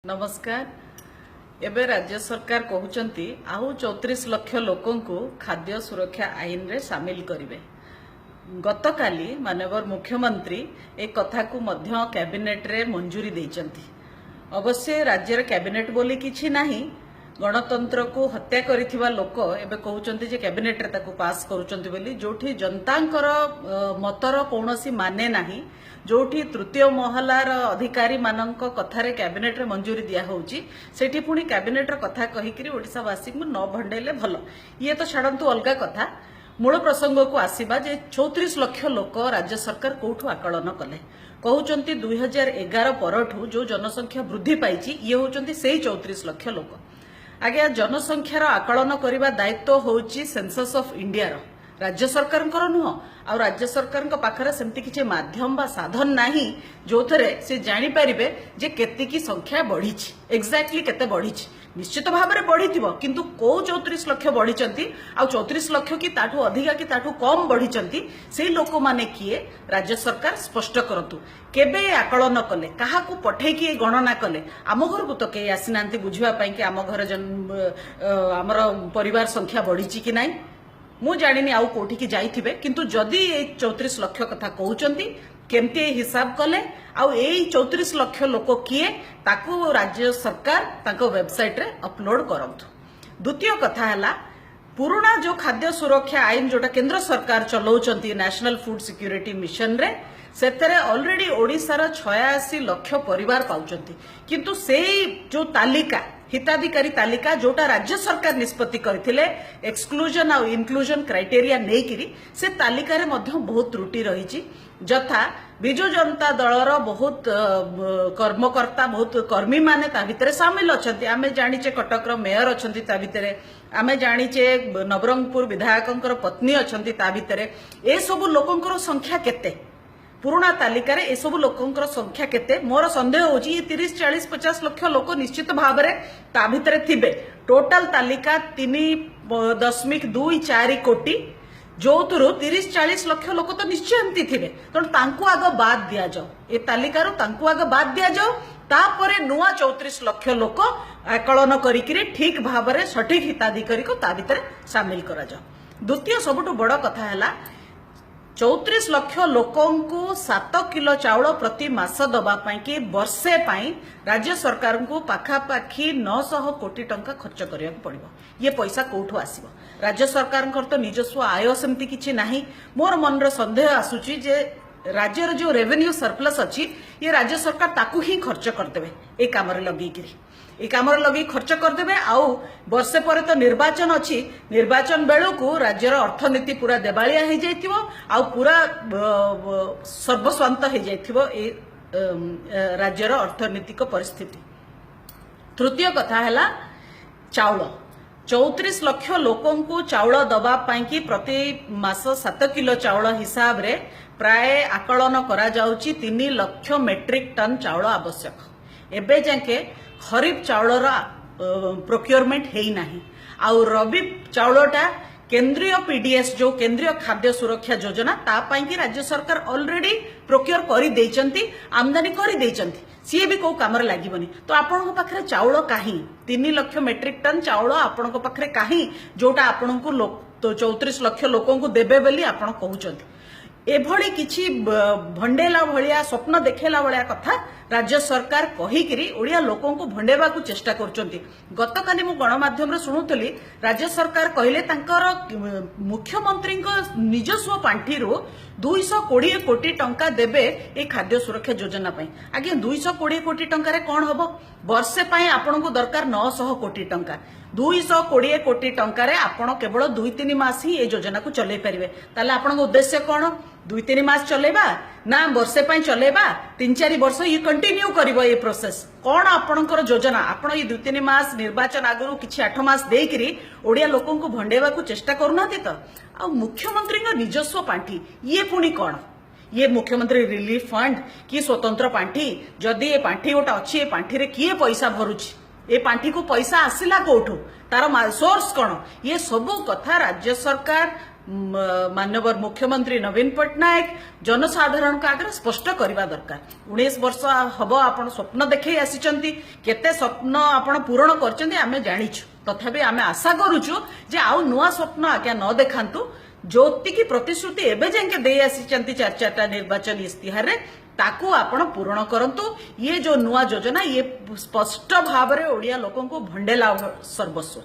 नमस्कार। एबे राज्य सरकार कहउचंती आउ 34 लाख लोकों को खाद्य सुरक्षा आईन रे शामिल करिवे। गतकाली माननीय मुख्यमंत्री एक कथा को मध्य कैबिनेट रे मंजूरी देइचंती। अवश्य राज्य कैबिनेट बोली किछि नाही, गणतंत्र को हत्या करिथिबा लोक एबे कहउचंती जे कैबिनेट रे ताको पास करूचंती बोली, जोठी जनतांकर मतर कोनोसी माने नाही, जोठी तृतीय महलार अधिकारी मानक कथारे कैबिनेट रे मंजूरी दिया होउची, सेठी पुणी कैबिनेट र कथा कहिकरी ओडिसावासी को न भंडेले भल। ये तो छाड़ंतु अलगा कथा। मूल प्रसंग को आसीबा जे 34 लाख लोक राज्य सरकार कोठू आकलन कले। कहउचंती 2011 परठू जो जनसंख्या वृद्धि पाइची ये होउचंती सेही 34 लाख लोक। आगे जनसंख्यार आकलन करने दायित्व होउची सेंसस ऑफ इंडिया रो, राज्य सरकार नुह। आ राज्य सरकार पाखरे सेमती किछि माध्यम बा साधन नाही जो थरे से जानि परिबे जे केतिकी संख्या बढ़ी, एक्जाक्टली केते बढ़ी। निश्चित भाव में बढ़ी, किंतु को 34 लाख बढ़ी आ 34 लाख कि ताठू अधिका कि ताठू कम बढ़ी से लोक माने किए राज्य सरकार स्पष्ट करतु। केबे आकलन कले, कहा को पठे कि गणना कले? आम घर को तो कई आसीना बुझा कि आम घर आमर परिवार संख्या बढ़ी कि नाई मु जानी आउ कोठी की जाइथिबे, किंतु जदि ए 34 लाख कथा कहउचंती केमती हिसाब कले आउ ए 34 लाख लोक किए ताकू राज्य सरकार ताको वेबसाइट रे अपलोड करंतु। द्वितीय कथा हला पुराना जो खाद्य सुरक्षा आईन जोटा केंद्र सरकार चलाउचंती नेशनल फूड सिक्योरिटी मिशन रे, सेतरे ऑलरेडी ओडिसार 86 लाख परिवार पाउचंती, किंतु से जो तालिका हिताधिकारी तालिका जोटा राज्य सरकार निष्पत्ति करथिले एक्सक्लूजन और इनक्लूजन क्राइटेरिया नेकिरी से तालिका रे मध्य बहुत त्रुटि रही। जथा बिजु जनता दलर बहुत कर्मकर्ता बहुत कर्मी माने ता भितरे सामिल अछंती। आमे जानिचे कटकर मेयर अछंती ता भितरे, आमे जानिचे नवरंगपुर विधायकंकर पत्नी अछंती ता भितरे। ए सब लोकंकर संख्या केते पुराना तालिका रे ए सब लोकंकर संख्या केते? मोर संदेह होची 30 40 50 लाख लोक निश्चित भाव में ता भितरे थिबे। टोटल तालिका 3.24 कोटी, जो 30-40 लाख लोक तो निश्चय एमती थिबे। तो तांकु आग बाद दिया जाओ, ए तालिका रो तांकु आग बाद दिया जाओ, तापरे नुआ 34 लाख लोक आकलन करिकरी ठीक भाव में सठिक हिताधिकारी को ता भितरे शामिल करा जाओ। द्वितीय सबुठु बड़ कथा हैला 34 लाख लोकों को 7 किलो चाउल प्रति मास दबा कि वर्षे पाई राज्य सरकार को पाखापाखी 900 कोटी टंका खर्च करिया पड़िबो। ये पैसा कोठू आसीबो? राज्य सरकार तो निजस्व आय सेमती किछि नाही। मोर मन रो संदेह आसुची जे राज्यर जो रेवेन्यू सरप्लस अच्छी ये राज्य सरकार ताकू ही खर्च करदेवे, ए काम रे लगेकिरी ए काम रे लगे खर्च करदेवे। आउ वर्षे पर तो निर्वाचन अच्छी, निर्वाचन बेलू को राज्यर अर्थनीति पूरा देवालिया हो जाइथिबो, आउ पूरा सर्वस्वांत हो जाइथिबो ए राज्यर अर्थनीतिक परिस्थिति। तृतीय कथा हैला चाउल। 34 लाख लोकों को चाउल दबा कि प्रति मास 7 किलो चाउल हिसाब रे प्राय आकलन करा जाउची 3 लाख मेट्रिक टन चाउल आवश्यक। एबे जाके खरीफ चाउलर प्रोक्योरमेंट हेई नाही। आउ रबी चाउलटा केंद्रीय पीडीएस जो केंद्रीय खाद्य सुरक्षा योजना ता पाई कि राज्य सरकार ऑलरेडी प्रोक्योर करी देइचंती, आमदानी करी देइचंती, सी भी को काम रे लागिबनी। तो आपन को पाखरे चाउल काहे 3 लाख मेट्रिक टन चाउल आपन को पाखरे काहे जोटा आपन को 34 लाख लोकों को देबे बेली आपन कहउचंती? एभली किछि भंडेला भलिया स्वप्न देखेला भलिया कथा राज्य सरकार कहिकिरी ओडिया लोकों को भंडेबा को चेष्टा करचंती। गतकाली मु गणमाध्यम रे सुनुतली राज्य सरकार कहले तांकर मुख्यमंत्री निजस्व पांठी रो 220 कोटी टंका देबे ए खाद्य सुरक्षा योजना पई। आगे 220 कोटी टंका रे कोन हबो? वर्षे पई आपन को दरकार 900 कोटी टंका। 220 कोटी टंका रे आपण केवल 2-3 मास ही ए योजना को चलै परिबे। ताले आपण को उद्देश्य कोन? 2-3 मास चलेबा ना वर्षे पई चलेबा? 3-4 वर्ष ये कंटिन्यू करिवो ए प्रोसेस? कोन आपणकर योजना? आपण ये 2-3 मास निर्वाचन आगु किछि 8 मास देकिरी ओडिया लोकों को भंडेबा को चेष्टा करूनाती तो? आ मुख्यमंत्री निजस्व पांठी ये पुणी कोन? ये मुख्यमंत्री रिलीफ फंड कि स्वतंत्र पांठी? जदि ए पांठी गोटा अच्छी ए पांठी रे किए पैसा भरुछि? ए पांठी को पैसा आसिला कोठू तार सोर्स कौन ये सबू कथा राज्य सरकार माननीय मुख्यमंत्री नवीन पट्टनायक जनसाधारण का आगे स्पष्ट करवा दरकार 19 वर्ष हम आप स्वप्न देखे आसी केते स्वप्न आप पूरण कर जाचु तथापि आम आशा करुचु जे आउ नुआ स्वप्न आज्ञा न देखांतु ज्योति की प्रतिश्रुति एवं जाके दे आसी 4 निर्वाचन इस्तिहार रे ताकू आपण पूरण करंतु ये जो नुआ योजना ये स्पष्ट भाव में ओडिया लोकन को भंडेला सर्वस्व।